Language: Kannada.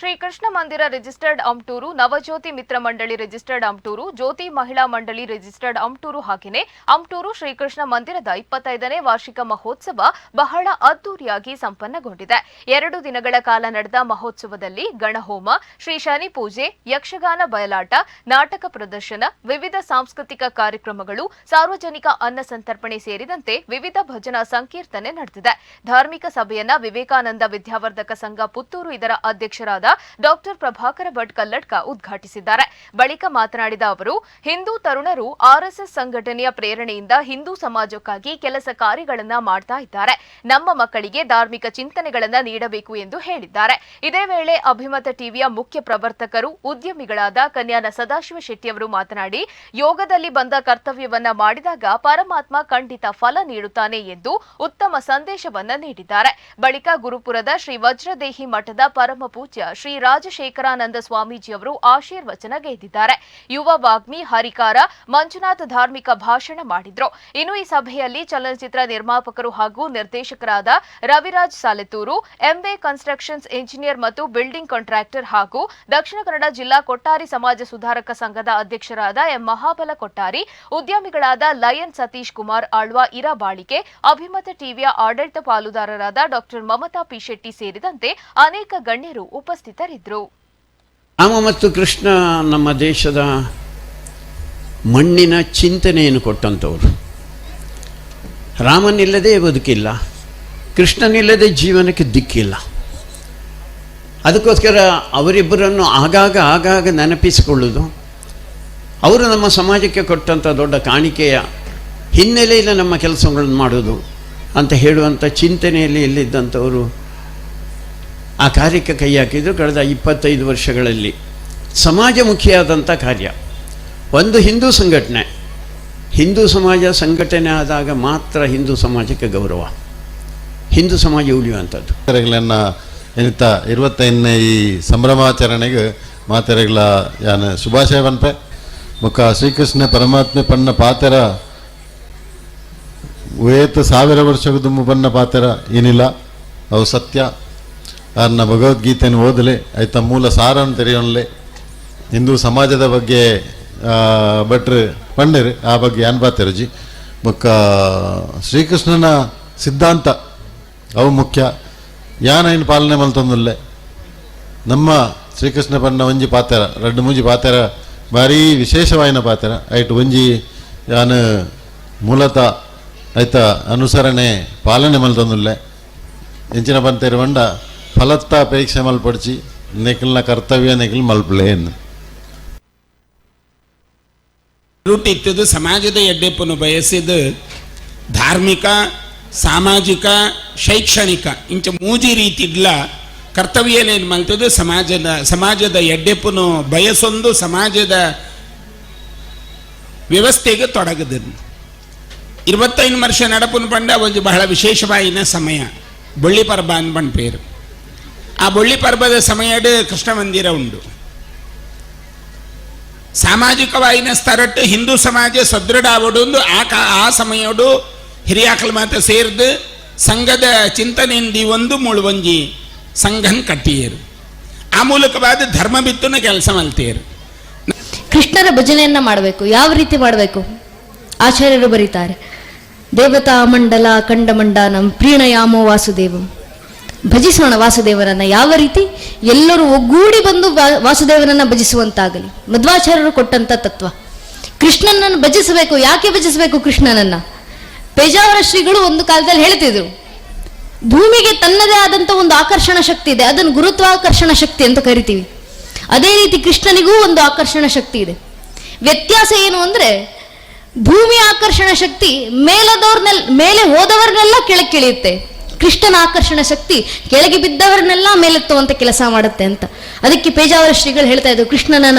ಶ್ರೀಕೃಷ್ಣ ಮಂದಿರ ರಿಜಿಸ್ಟರ್ಡ್ ಅಮ್ಟೂರು, ನವಜ್ಯೋತಿ ಮಿತ್ರ ಮಂಡಳಿ ರಿಜಿಸ್ಟರ್ಡ್ ಅಮ್ಟೂರು, ಜ್ಯೋತಿ ಮಹಿಳಾ ಮಂಡಳಿ ರಿಜಿಸ್ಟರ್ಡ್ ಅಮ್ಟೂರು ಹಾಗೆಯೇ ಅಮ್ಟೂರು ಶ್ರೀಕೃಷ್ಣ ಮಂದಿರದ 25ನೇ ವಾರ್ಷಿಕ ಮಹೋತ್ಸವ ಬಹಳ ಅದ್ದೂರಿಯಾಗಿ ಸಂಪನ್ನಗೊಂಡಿದೆ. 2 ದಿನಗಳ ಕಾಲ ನಡೆದ ಮಹೋತ್ಸವದಲ್ಲಿ ಗಣಹೋಮ, ಶ್ರೀ ಶನಿ ಪೂಜೆ, ಯಕ್ಷಗಾನ ಬಯಲಾಟ, ನಾಟಕ ಪ್ರದರ್ಶನ, ವಿವಿಧ ಸಾಂಸ್ಕೃತಿಕ ಕಾರ್ಯಕ್ರಮಗಳು, ಸಾರ್ವಜನಿಕ ಅನ್ನ ಸಂತರ್ಪಣೆ ಸೇರಿದಂತೆ ವಿವಿಧ ಭಜನಾ ಸಂಕೀರ್ತನೆ ನಡೆದಿದೆ. ಧಾರ್ಮಿಕ ಸಭೆಯನ್ನ ವಿವೇಕಾನಂದ ವಿದ್ಯಾವರ್ಧಕ ಸಂಘ ಪುತ್ತೂರು ಇದರ ಅಧ್ಯಕ್ಷರಾದ ಡಾಕ್ಟರ್ ಪ್ರಭಾಕರ ಭಟ್ ಕಲ್ಲಡ್ಕ ಉದ್ಘಾಟಿಸಿದ್ದಾರೆ. ಬಳಿಕ ಮಾತನಾಡಿದ ಅವರು, ಹಿಂದೂ ತರುಣರು ಆರ್ಎಸ್ಎಸ್ ಸಂಘಟನೆಯ ಪ್ರೇರಣೆಯಿಂದ ಹಿಂದೂ ಸಮಾಜಕ್ಕಾಗಿ ಕೆಲಸ ಕಾರ್ಯಗಳನ್ನು ಮಾಡ್ತಾ ಇದ್ದಾರೆ. ನಮ್ಮ ಮಕ್ಕಳಿಗೆ ಧಾರ್ಮಿಕ ಚಿಂತನೆಗಳನ್ನು ನೀಡಬೇಕು ಎಂದು ಹೇಳಿದ್ದಾರೆ. ಇದೇ ವೇಳೆ ಅಭಿಮತ ಟಿವಿಯ ಮುಖ್ಯ ಪ್ರವರ್ತಕರು, ಉದ್ಯಮಿಗಳಾದ ಕನ್ಯಾನ ಸದಾಶಿವ ಶೆಟ್ಟಿಯವರು ಮಾತನಾಡಿ, ಯೋಗದಲ್ಲಿ ಬಂದ ಕರ್ತವ್ಯವನ್ನ ಮಾಡಿದಾಗ ಪರಮಾತ್ಮ ಖಂಡಿತ ಫಲ ನೀಡುತ್ತಾನೆ ಎಂದು ಉತ್ತಮ ಸಂದೇಶವನ್ನ ನೀಡಿದ್ದಾರೆ. ಬಳಿಕ ಗುರುಪುರದ ಶ್ರೀ ವಜ್ರದೇಹಿ ಮಠದ ಪರಮ ಪೂಜ್ಯ ಶ್ರೀ ರಾಜಶೇಖರಾನಂದ ಸ್ವಾಮೀಜಿಯವರು ಆಶೀರ್ವಚನಗೈದಿದ್ದಾರೆ. ಯುವ ವಾಗ್ಮಿ ಹರಿಕಾರ ಮಂಜುನಾಥ್ ಧಾರ್ಮಿಕ ಭಾಷಣ ಮಾಡಿದ್ರು. ಇನ್ನು ಈ ಸಭೆಯಲ್ಲಿ ಚಲನಚಿತ್ರ ನಿರ್ಮಾಪಕರು ಹಾಗೂ ನಿರ್ದೇಶಕರಾದ ರವಿರಾಜ್ ಸಾಲೆತೂರು, ಎಂಬೆ ಕನ್ಸ್ಟ್ರಕ್ಷನ್ಸ್ ಇಂಜಿನಿಯರ್ ಮತ್ತು ಬಿಲ್ಡಿಂಗ್ ಕಾಂಟ್ರಾಕ್ಟರ್ ಹಾಗೂ ದಕ್ಷಿಣ ಕನ್ನಡ ಜಿಲ್ಲಾ ಕೊಟ್ಟಾರಿ ಸಮಾಜ ಸುಧಾರಕ ಸಂಘದ ಅಧ್ಯಕ್ಷರಾದ ಎಂ ಮಹಾಬಲ ಕೊಟ್ಟಾರಿ, ಉದ್ಯಮಿಗಳಾದ ಲಯನ್ ಸತೀಶ್ ಕುಮಾರ್ ಆಳ್ವ ಇರಬಾಳಿಕೆ, ಅಭಿಮತ ಟಿವಿಯ ಆಡಳಿತ ಪಾಲುದಾರರಾದ ಡಾಕ್ಟರ್ ಮಮತಾ ಪಿ ಶೆಟ್ಟಿ ಸೇರಿದಂತೆ ಅನೇಕ ಗಣ್ಯರು ಉಪಸ್ಥಿತರಿದ್ದರು. ರಾಮ ಮತ್ತು ಕೃಷ್ಣ ನಮ್ಮ ದೇಶದ ಮಣ್ಣಿನ ಚಿಂತನೆಯನ್ನು ಕೊಟ್ಟಂಥವ್ರು. ರಾಮನಿಲ್ಲದೆ ಬದುಕಿಲ್ಲ, ಕೃಷ್ಣನಿಲ್ಲದೆ ಜೀವನಕ್ಕೆ ದಿಕ್ಕಿಲ್ಲ. ಅದಕ್ಕೋಸ್ಕರ ಅವರಿಬ್ಬರನ್ನು ಆಗಾಗ ನೆನಪಿಸಿಕೊಳ್ಳೋದು, ಅವರು ನಮ್ಮ ಸಮಾಜಕ್ಕೆ ಕೊಟ್ಟಂಥ ದೊಡ್ಡ ಕಾಣಿಕೆಯ ಹಿನ್ನೆಲೆಯಲ್ಲಿ ನಮ್ಮ ಕೆಲಸಗಳನ್ನು ಮಾಡೋದು ಅಂತ ಹೇಳುವಂಥ ಚಿಂತನೆಯಲ್ಲಿ ಇಲ್ಲಿದ್ದಂಥವರು ಆ ಕಾರ್ಯಕ್ಕೆ ಕೈ ಹಾಕಿದ್ರು. ಕಳೆದ 25 ವರ್ಷಗಳಲ್ಲಿ ಸಮಾಜಮುಖಿಯಾದಂಥ ಕಾರ್ಯ. ಒಂದು ಹಿಂದೂ ಸಂಘಟನೆ, ಹಿಂದೂ ಸಮಾಜ ಸಂಘಟನೆ ಆದಾಗ ಮಾತ್ರ ಹಿಂದೂ ಸಮಾಜಕ್ಕೆ ಗೌರವ, ಹಿಂದೂ ಸಮಾಜ ಉಳಿಯುವಂಥದ್ದು. ಏನಿತ್ತ 25ನೇ ಈ ಸಂಭ್ರಮಾಚರಣೆಗೆ ಮಾತೆರೆಗಳ ಯಾನ ಶುಭಾಶಯ ಪನ್ಪೆ. ಮುಖ ಶ್ರೀಕೃಷ್ಣ ಪರಮಾತ್ಮೆ ಪನ್ನ ಪಾತೆರ ವೇತ 1000 ವರ್ಷದ ದುಮ್ಮು ಪನ್ನ ಪಾತೆರ ಏನಿಲ್ಲ, ಅವು ಸತ್ಯ. ಅನ್ನ ಭಗವದ್ಗೀತೆಯನ್ನು ಓದಲೆ ಆಯ್ತ ಮೂಲ ಸಾರನ್ನು ತೆರೆಯೋನ್ಲೆ ಹಿಂದೂ ಸಮಾಜದ ಬಗ್ಗೆ ಭಟ್ರು ಪಂಡರು ಆ ಬಗ್ಗೆ ಅನ್ಬಾತಿರಜಿ. ಮುಖ ಶ್ರೀಕೃಷ್ಣನ ಸಿದ್ಧಾಂತ ಅವು ಮುಖ್ಯ. ಯಾನೈನು ಪಾಲನೆ ಮಲ್ತೊಂದುಲ್ಲೆ ನಮ್ಮ ಶ್ರೀಕೃಷ್ಣ ಪನ್ನ ಒಂಜಿ ಪಾತೆರ 2-3 ಪಾತೆರ ಭಾರಿ ವಿಶೇಷವಾಯಿನ ಪಾತೆರ ಐಟು ಒಂಜಿ ಯಾನು ಮೂಲತಃ ಆಯ್ತ ಅನುಸರಣೆ ಪಾಲನೆ ಮಲ್ತೊಂದುಲ್ಲೆ ಎಂಚಿನ ಪಂತೇರು ಬಂಡ ಫಲತ್ತ ಅಪೇಕ್ಷೆ ಮಲ್ಪಡಿಸಿ ನೆಕಲ್ನ ಕರ್ತವ್ಯ ನೆಕಲ್ ಮಲ್ಪಲೇನ್ ರೂಟಿತ್ತದು ಸಮಾಜದ ಎಡ್ಡೆಪ್ಪನ್ನು ಬಯಸಿದ ಧಾರ್ಮಿಕ, ಸಾಮಾಜಿಕ, ಶೈಕ್ಷಣಿಕ ಇಂಚ ಮೂಜಿ ರೀತಿಡ್ಲ ಕರ್ತವ್ಯನೇನು ಮಲ್ತದು ಸಮಾಜದ ಎಡ್ಡೆಪ್ಪನು ಬಯಸೊಂದು ಸಮಾಜದ ವ್ಯವಸ್ಥೆಗೆ ತೊಡಗದ 25 ವರ್ಷ ನಡಪುನು ಪಂಡ ಒಂದು ಬಹಳ ವಿಶೇಷವಾಯಿನ ಸಮಯ ಬೊಳ್ಳಿ ಪರ್ಬ ಅನ್ಬಂಡ್ ಪೇರು. ಆ ಬೊಳ್ಳಿ ಪರ್ಬದ ಸಮಯಡ್ ಕೃಷ್ಣ ಮಂದಿರ ಉಂಡು. ಸಾಮಾಜಿಕವಾಯಿನ ಸ್ತರಟ್ಟು ಹಿಂದೂ ಸಮಾಜ ಸದೃಢ ಆವಡೊಂದು ಆ ಸಮಯಡು ಹಿರಿಯಾಕಲ್ ಮಾತ ಸೇರ್ದು ಸಂಘದ ಚಿಂತನೆಯಿಂದಿ ಒಂದು ಮುಳುವಂಜಿ ಸಂಘನ್ ಕಟ್ಟಿಯರು. ಆ ಮೂಲಕವಾದ ಧರ್ಮ ಬಿತ್ತುನ ಕೆಲಸ ಮಲ್ತಿಯರು. ಕೃಷ್ಣರ ಭಜನೆಯನ್ನ ಮಾಡಬೇಕು. ಯಾವ ರೀತಿ ಮಾಡಬೇಕು? ಆಚಾರ್ಯರು ಬರೀತಾರೆ, ದೇವತಾ ಮಂಡಲ ಕಂಡಮಂಡಾನಂ ಪ್ರೀಣಯಾಮೋ ವಾಸುದೇವಂ. ಭಜಿಸೋಣ ವಾಸುದೇವರನ್ನ. ಯಾವ ರೀತಿ? ಎಲ್ಲರೂ ಒಗ್ಗೂಡಿ ಬಂದು ವಾಸುದೇವನನ್ನ ಭಜಿಸುವಂತಾಗಲಿ. ಮಧ್ವಾಚಾರ್ಯರು ಕೊಟ್ಟಂತ ತತ್ವ. ಕೃಷ್ಣನನ್ನು ಭಜಿಸಬೇಕು. ಯಾಕೆ ಭಜಿಸಬೇಕು ಕೃಷ್ಣನನ್ನ? ಪೇಜಾವರ ಶ್ರೀಗಳು ಒಂದು ಕಾಲದಲ್ಲಿ ಹೇಳ್ತಿದ್ರು, ಭೂಮಿಗೆ ತನ್ನದೇ ಆದಂತ ಒಂದು ಆಕರ್ಷಣ ಶಕ್ತಿ ಇದೆ, ಅದನ್ನು ಗುರುತ್ವಾಕರ್ಷಣ ಶಕ್ತಿ ಅಂತ ಕರಿತೀವಿ. ಅದೇ ರೀತಿ ಕೃಷ್ಣನಿಗೂ ಒಂದು ಆಕರ್ಷಣ ಶಕ್ತಿ ಇದೆ. ವ್ಯತ್ಯಾಸ ಏನು ಅಂದ್ರೆ, ಭೂಮಿಯ ಆಕರ್ಷಣ ಶಕ್ತಿ ಮೇಲೆ ಹೋದವರನ್ನೆಲ್ಲ ಕೆಳಗಿಳಿಯುತ್ತೆ. ಕೃಷ್ಣನ ಆಕರ್ಷಣ ಶಕ್ತಿ ಕೆಳಗೆ ಬಿದ್ದವರನ್ನೆಲ್ಲ ಮೇಲೆತ್ತುವಂತ ಕೆಲಸ ಮಾಡುತ್ತೆ ಅಂತ. ಅದಕ್ಕೆ ಪೇಜಾವರ ಶ್ರೀಗಳು ಹೇಳ್ತಾ ಇದ್ರು, ಕೃಷ್ಣನನ್ನ